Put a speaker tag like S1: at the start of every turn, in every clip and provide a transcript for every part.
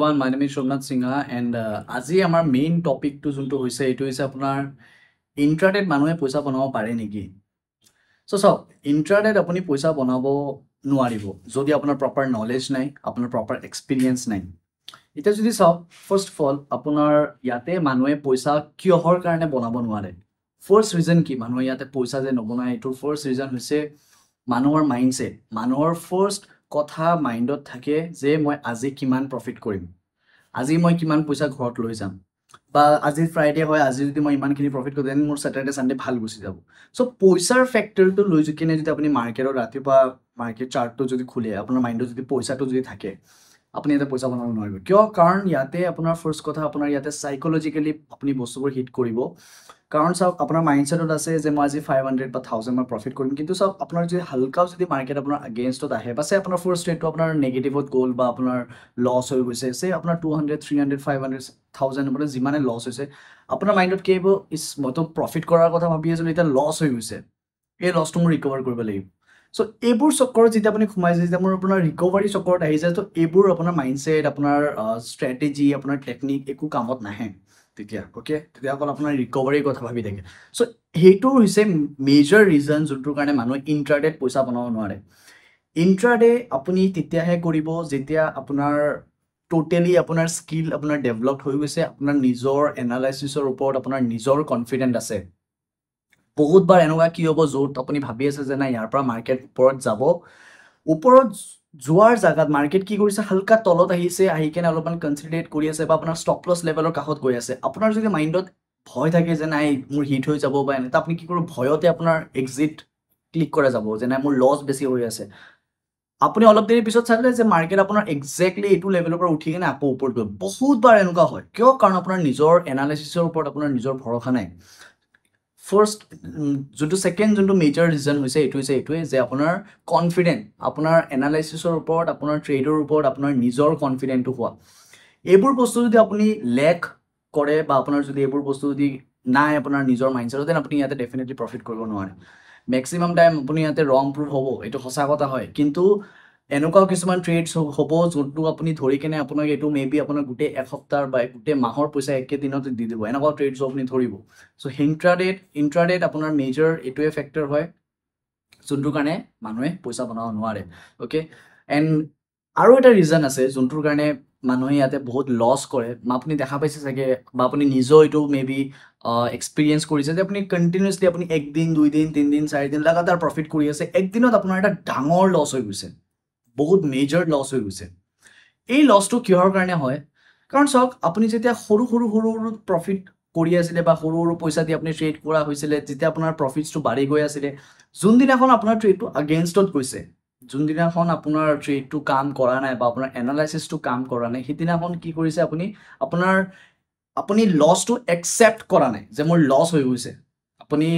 S1: everyone, my name is Shomnath Singha and আজি আমাৰ main টপিকটো যোনটো হৈছে এইটো হৈছে আপোনাৰ ইন্ট্ৰাডেত মানুহে পইচা বনাব পাৰে নেকি সো চাওক ইন্ট্ৰাডেত আপুনি পইচা বনাব নোৱাৰিব যদি আপোনাৰ প্ৰপাৰ নলেজ নাই আপোনাৰ প্ৰপাৰ এক্সপেৰিয়েন্স নাই এটা যদি চাওক ফাৰ্স্ট অফ অল আপোনাৰ ইয়াতে মানুহে পইচা কিহৰ কাৰণে বনাব নোৱাৰে ফাৰ্স্ট ৰিজন কি মানুহে ইয়াতে পইচা যে নবনায় এইটোৰ ফাৰ্স্ট ৰিজন হৈছে মানুহৰ মাইণ্ডছেট মানুহৰ ফাৰ্স্ট কথা মাইণ্ডত থাকে যে মই আজি কিমান প্ৰফিট কৰিম আজি মই কিমান পইচা ঘৰত লৈ যাম বা আজি ফ্ৰাইডে হয় আজি যদি মই ইমানখিনি প্ৰফিট কৰোঁ দেন মোৰ স্যাটাৰডে সানডে ভাল গুচি যাব সো পইচাৰ ফেক্টৰটো লৈ কিনে যদি আপুনি মাৰ্কেটত ৰাতিপুৱা মাৰ্কেট চাৰ্টটো যদি খুলে আপোনাৰ মাইণ্ডত যদি পইচাটো যদি থাকে আপুনি এটা পইচা বনাব নোৱাৰিব কিয় কাৰণ ইয়াতে আপোনাৰ ফাৰ্স্ট কথা আপোনাৰ ইয়াতে সাইকোলজিক্যালি আপুনি বস্তুবোৰ হিট কৰিব কাৰণ চাওক আপোনাৰ মাইণ্ডছেটত আছে যে মই আজি 500 বা 1000 মই প্ৰফিট কৰিম কিন্তু চাওক আপোনাৰ যদি হালকাও যদি মাৰ্কেট আপোনাৰ এগেইনষ্টত আহে বা আপোনাৰ ফাৰ্স্ট ৰেটটো আপোনাৰ নেগেটিভত গ'ল বা আপোনাৰ লছ হৈ গৈছে সে আপোনাৰ 200 300 500 1000 আপোনাৰ যিমানে লছ হৈছে আপোনাৰ মাইণ্ডত কি হ'ব ইস মইতো প্ৰফিট কৰাৰ কথা ভাবি আছিলো এটা লছ হৈ গৈছে এই লছটো মই ৰিকভাৰ কৰিব লাগিব সো এইবোৰ চক্কৰত যেতিয়া আপুনি সোমাই যায় যেতিয়া মোৰ আপোনাৰ ৰিকভাৰী চক্কৰত আহি যায় তো এইবোৰ আপোনাৰ মাইণ্ডছেট আপোনাৰ ষ্ট্ৰেটেজি আপোনাৰ টেকনিক একো কামত নাহে তেতিয়া ওকে তেতিয়া অকল আপোনাৰ ৰিকভাৰীৰ কথা ভাবি থাকে সো সেইটো হৈছে মেজৰ ৰিজন যোনটোৰ কাৰণে মানুহে ইন্ট্ৰাডেত পইচা বনাব নোৱাৰে ইন্ট্ৰাডে আপুনি তেতিয়াহে কৰিব যেতিয়া আপোনাৰ টোটেলি আপোনাৰ স্কিল আপোনাৰ ডেভেলপ হৈ গৈছে আপোনাৰ নিজৰ এনালাইচিছৰ ওপৰত আপোনাৰ নিজৰ কনফিডেন্ট আছে বহুত বাৰ এনেকুৱা কি হ'ব য'ত আপুনি ভাবি আছে যে না ইয়াৰ পৰা মাৰ্কেট ওপৰত যাব ওপৰত যোৱাৰ জায়গাত মাৰ্কেট কি কৰিছে হালকা তলত আহিছে আহি কেনে অলপমান কনসিডাৰেট কৰি আছে বা আপোনাৰ ষ্টপ লছ লেভেলৰ কাষত গৈ আছে আপোনাৰ যদি মাইণ্ডত ভয় থাকে যে নাই মোৰ হিট হৈ যাব বা এনেটা আপুনি কি কৰিব ভয়তে আপোনাৰ এক্সিট ক্লিক কৰা যাব যে নাই মোৰ লছ বেছি হৈ আছে আপুনি অলপ দেৰি পিছত চালে যে মাৰ্কেট আপোনাৰ এক্স্যাক্টলি এইটো লেভেলৰ পৰা উঠি কেনে আকৌ ওপৰত গৈ বহুত বাৰ এনেকুৱা হয় কিয় কাৰণ আপোনাৰ নিজৰ এনালাইচিছৰ ওপৰত আপোনাৰ নিজৰ ভৰসা নাই ফাৰ্স্ট যোনটো সেকেন্ড যোনটো মেজৰ ৰিজন হৈছে এইটোৱে যে আপোনাৰ কনফিডেন্ট আপোনাৰ এনালাইচিছৰ ওপৰত আপোনাৰ ট্ৰেডৰ ওপৰত আপোনাৰ নিজৰ কনফিডেন্টটো হোৱা এইবোৰ বস্তু যদি আপুনি লেক কৰে বা আপোনাৰ যদি এইবোৰ বস্তু যদি নাই আপোনাৰ নিজৰ মাইণ্ডছেট দেন আপুনি ইয়াতে ডেফিনেটলি প্ৰফিট কৰিব নোৱাৰে ম্যাক্সিমাম টাইম আপুনি ইয়াতে ৰং প্ৰুভ হ'ব এইটো সঁচা কথা হয় কিন্তু এনেকুৱা কিছুমান ট্ৰেডছ হ'ব যোনটো আপুনি ধৰি কেনে আপোনাক এইটো মেবি আপোনাৰ গোটেই এসপ্তাহ বা গোটেই মাহৰ পইচা একে দিনতে দি দিব এনেকুৱা ট্ৰেডছ আপুনি ধৰিব সো ইন্ট্ৰাডেত আপোনাৰ মেজৰ এইটোৱে ফেক্টৰ হয় যোনটোৰ কাৰণে মানুহে পইচা বনাব নোৱাৰে ওকে এণ্ড আৰু এটা ৰিজন আছে যোনটোৰ কাৰণে মানুহে ইয়াতে বহুত লছ কৰে আপুনি দেখা পাইছে চাগে বা আপুনি নিজেও এইটো মেবি এক্সপিৰিয়েন্স কৰিছে যে আপুনি কণ্টিনিউয়াছলি আপুনি একদিন দুইদিন তিনদিন চাৰিদিন লাগাতাৰ প্ৰফিট কৰি আছে একদিনত আপোনাৰ এটা ডাঙৰ লছ হৈ গৈছে বহুত মেজৰ লছ হৈ গৈছে এই লছটো কিহৰ কাৰণে হয় কাৰণ চাওক আপুনি যেতিয়া সৰু প্ৰফিট কৰি আছিলে বা সৰু পইচা দি আপুনি ট্ৰেড কৰা হৈছিলে যেতিয়া আপোনাৰ প্ৰফিটছটো বাঢ়ি গৈ আছিলে যোনদিনাখন আপোনাৰ ট্ৰেডটো এগেইনষ্টত গৈছে যোনদিনাখন আপোনাৰ ট্ৰেডটো কাম কৰা নাই বা আপোনাৰ এনালাইচিছটো কাম কৰা নাই সেইদিনাখন কি কৰিছে আপুনি লছটো একচেপ্ট কৰা নাই যে মোৰ লছ হৈ গৈছে আপুনি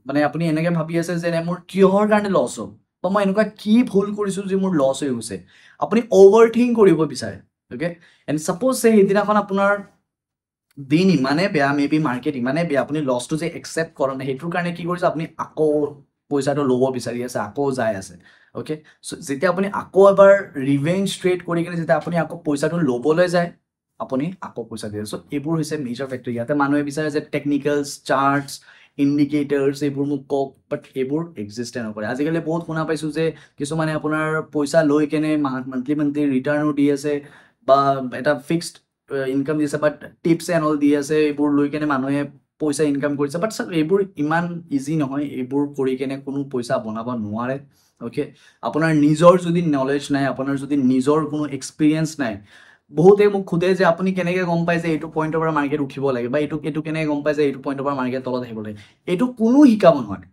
S1: মানে আপুনি এনেকৈ ভাবি আছে যে মোৰ কিহৰ কাৰণে লছ হ'ল বা মই এনেকুৱা কি ভুল কৰিছোঁ যে মোৰ লছ হৈ গৈছে আপুনি অভাৰথিংক কৰিব বিচাৰে ওকে এণ্ড ছাপ'জ সেইদিনাখন আপোনাৰ দিন ইমানে বেয়া মেবি মাৰ্কেট ইমানে বেয়া আপুনি লছটো যে একচেপ্ট কৰা নাই সেইটোৰ কাৰণে কি কৰিছে আপুনি আকৌ পইচাটো ল'ব বিচাৰি আছে আকৌ যাই আছে ওকে সো যেতিয়া আপুনি আকৌ এবাৰ ৰিভেঞ্জ ট্ৰেড কৰি কিনে যেতিয়া আপুনি আকৌ পইচাটো ল'বলৈ যায় আপুনি আকৌ পইচা দিয়ে সো এইবোৰ হৈছে মেজৰ ফেক্টৰ ইয়াতে মানুহে বিচাৰে যে টেকনিকেলছ চাৰ্টছ ইণ্ডিকেটৰ্ছ এইবোৰ মোক কওক বাট এইবোৰ এক্সিষ্টে নকৰে আজিকালি বহুত শুনা পাইছোঁ যে কিছুমানে আপোনাৰ পইচা লৈ কেনে মান্থলি ৰিটাৰ্ণো দি আছে বা এটা ফিক্সড ইনকাম দিছে বাট টিপছ এণ্ড অল দি আছে এইবোৰ লৈ কেনে মানুহে পইচা ইনকাম কৰিছে বাট স্যাৰ এইবোৰ ইমান ইজি নহয় এইবোৰ কৰি কেনে কোনো পইচা বনাব নোৱাৰে ওকে আপোনাৰ নিজৰ যদি নলেজ নাই আপোনাৰ যদি নিজৰ কোনো এক্সপিৰিয়েন্স নাই বহুতে মোক খুদে যে আপুনি কেনেকৈ গম পায় যে এইটো পইণ্টৰ পৰা মাৰ্কেট উঠিব লাগে বা এইটো কেনেকৈ গম পায় যে এইটো পইণ্টৰ পৰা মাৰ্কেট তলত আহিব লাগে এইটো কোনো শিকাব নোৱাৰে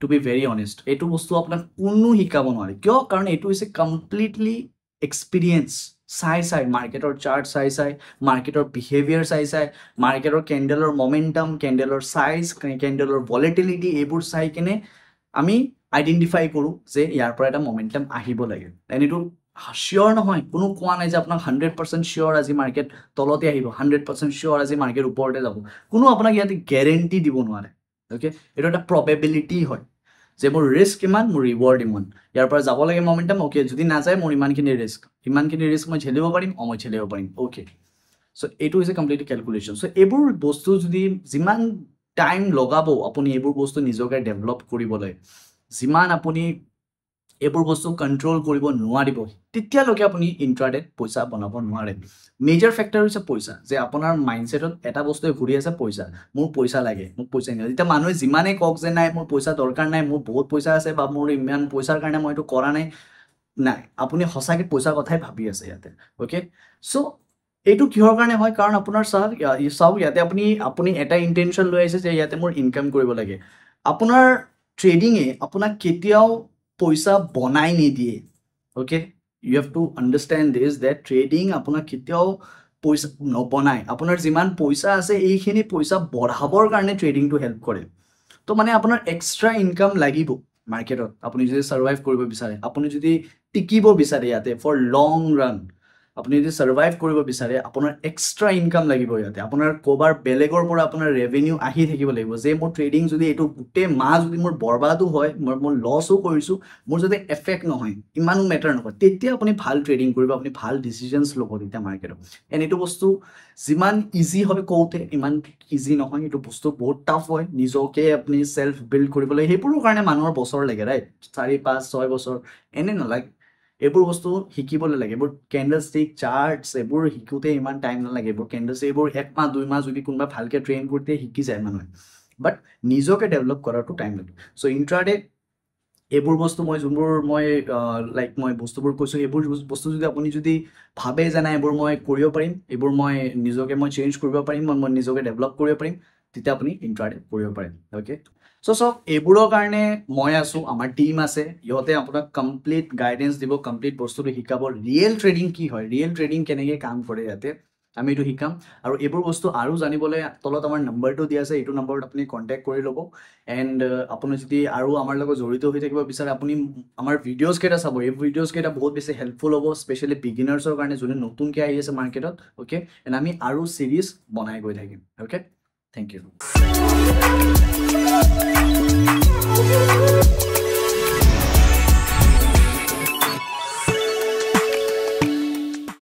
S1: টু বি ভেৰি অনেষ্ট এইটো বস্তু আপোনাক কোনো শিকাব নোৱাৰে কিয় কাৰণ এইটো হৈছে কমপ্লিটলি এক্সপিৰিয়েন্স চাই মাৰ্কেটৰ চাৰ্ট চাই মাৰ্কেটৰ বিহেভিয়াৰ চাই মাৰ্কেটৰ কেণ্ডেলৰ মমেণ্টাম কেণ্ডেলৰ চাইজ কেণ্ডেলৰ ভলেটিলিটি এইবোৰ চাই কেনে আমি আইডেণ্টিফাই কৰোঁ যে ইয়াৰ পৰা এটা মমেণ্টাম আহিব লাগে এণ্ড এইটো চিয়ৰ নহয় কোনো কোৱা নাই যে আপোনাক 100% চিয়ৰ আজি মাৰ্কেট তলতে আহিব 100% চিয়ৰ আজি মাৰ্কেট ওপৰতে যাব কোনো আপোনাক ইয়াতে গেৰেণ্টি দিব নোৱাৰে ওকে এইটো এটা প্ৰবেবিলিটি হয় যে মোৰ ৰিস্ক কিমান, মোৰ ৰিৱাৰ্ড ইমান, ইয়াৰ পৰা যাব লাগে মমেণ্টাম, অ'কে, যদি নাযায় মোৰ ইমানখিনি ৰিস্ক মই ঝেলিব পাৰিম, মই ঝেলিব পাৰিম, অ'কে। চ' এইটো হৈছে কমপ্লিটলি কেলকুলেশ্যন। চ' এইবোৰ বস্তু যদি যিমান টাইম লগাব আপুনি এইবোৰ বস্তু নিজকে ডেভেলপ কৰিবলৈ, যিমান আপুনি এইবোৰ বস্তু কণ্ট্ৰল কৰিব নোৱাৰিব, তেতিয়ালৈকে আপুনি ইণ্ট্ৰাডেত পইচা বনাব নোৱাৰে। মেজৰ ফেক্টৰ হৈছে পইচা, যে আপোনাৰ মাইণ্ডছেটত এটা বস্তুৱে ঘূৰি আছে, পইচা, মোৰ পইচা লাগে, মোক পইচা নিদিয়ে। এতিয়া মানুহে যিমানেই কওক যে নাই মোৰ পইচা দৰকাৰ নাই, মোৰ বহুত পইচা আছে, বা মোৰ ইমান পইচাৰ কাৰণে মই এইটো কৰা নাই, আপুনি সঁচাকৈ পইচাৰ কথাই ভাবি আছে ইয়াতে, অ'কে। চ' এইটো কিহৰ কাৰণে হয়, কাৰণ আপোনাৰ চাওক ইয়াতে আপুনি এটা ইণ্টেনশ্যন লৈ আহিছে যে ইয়াতে মোৰ ইনকাম কৰিব লাগে। আপোনাৰ ট্ৰেডিঙে আপোনাক কেতিয়াও পইচা বনাই নিদিয়ে, okay. You have to understand this that trading আপোনাক কেতিয়াও পইচা নবনায়। আপোনাৰ যিমান পইচা আছে এইখিনি পইচা বঢ়াবৰ কাৰণে ট্ৰেডিংটো হেল্প কৰে। তো মানে আপোনাৰ এক্সট্ৰা ইনকাম লাগিব মাৰ্কেটত, আপুনি যদি ছাৰ্ভাইভ কৰিব বিচাৰে, আপুনি যদি টিকিব বিচাৰে ইয়াতে ফৰ লং ৰান, আপুনি যদি ছাৰ্ভাইভ কৰিব বিচাৰে, আপোনাৰ এক্সট্ৰা ইনকাম লাগিব ইয়াতে। আপোনাৰ ক'ৰবাৰ বেলেগৰ পৰা আপোনাৰ ৰেভিনিউ আহি থাকিব লাগিব, যে মোৰ ট্ৰেডিং যদি এইটো গোটেই মাহ যদি মোৰ বৰবাদো হয়, মই লছো কৰিছোঁ, মোৰ যদি এফেক্ট নহয়, ইমানো মেটাৰ নকৰে, তেতিয়া আপুনি ভাল ট্ৰেডিং কৰিব, আপুনি ভাল ডিচিজনছ ল'ব তেতিয়া মাৰ্কেটত। এণ্ড এইটো বস্তু যিমান ইজি হয় কওঁতে, ইমান ইজি নহয়, এইটো বস্তু বহুত টাফ হয়। নিজকে আপুনি ছেল্ফ বিল্ড কৰিবলৈ, সেইবোৰৰ কাৰণে মানুহৰ বছৰ লাগে, ৰাইট? 4, 5, 6 বছৰ এনে নালাগে। এইবোৰ বস্তু শিকিবলৈ লাগে, এইবোৰ কেণ্ডেলষ্টিক চাৰ্টছ এইবোৰ শিকোঁতে ইমান টাইম নালাগে। এইবোৰ কেণ্ডেলষ্টিক এইবোৰ 1 মাহ 2 মাহ যদি কোনোবা ভালকৈ ট্ৰেইন কৰোঁতে শিকি যায় মানুহে, বাট নিজকে ডেভেলপ কৰাটো টাইম লাগে। চ' ইণ্ট্ৰাডে এইবোৰ বস্তু যোনবোৰ মই বস্তুবোৰ কৈছোঁ, এইবোৰ বস্তু যদি আপুনি যদি ভাবে যে নাই এইবোৰ মই কৰিব পাৰিম, এইবোৰ নিজকে চেঞ্জ কৰিব পাৰিম, মই নিজকে ডেভেলপ কৰিব পাৰিম, তেতিয়া আপুনি ইণ্ট্ৰাডে কৰিব পাৰিম, অ'কে। চ' চাওক, এইবোৰৰ কাৰণে মই আছোঁ, আমাৰ টীম আছে, ইহঁতে আপোনাক কমপ্লিট গাইডেঞ্চ দিব, কমপ্লিট বস্তুটো শিকাব। ৰিয়েল ট্ৰেডিং কি হয়, ৰিয়েল ট্ৰেডিং কেনেকৈ কাম কৰে, ইয়াতে আমি এইটো শিকাম। আৰু এইবোৰ বস্তু আৰু জানিবলৈ তলত আমাৰ নম্বৰটো দিয়া আছে, এইটো নম্বৰত আপুনি কণ্টেক্ট কৰি ল'ব। এণ্ড আপুনি যদি আৰু আমাৰ লগত জড়িত হৈ থাকিব বিচাৰে, আপুনি আমাৰ ভিডিঅ'জ কেইটা চাব, এই ভিডিঅ'জ কেইটা বহুত বেছি হেল্পফুল হ'ব, স্পেচিয়েলি বিগিনাৰ্ছৰ কাৰণে যোনে নতুনকৈ আহি আছে মাৰ্কেটত, অ'কে। এণ্ড আমি আৰু চিৰিজ বনাই গৈ থাকিম, অ'কে। Thank U.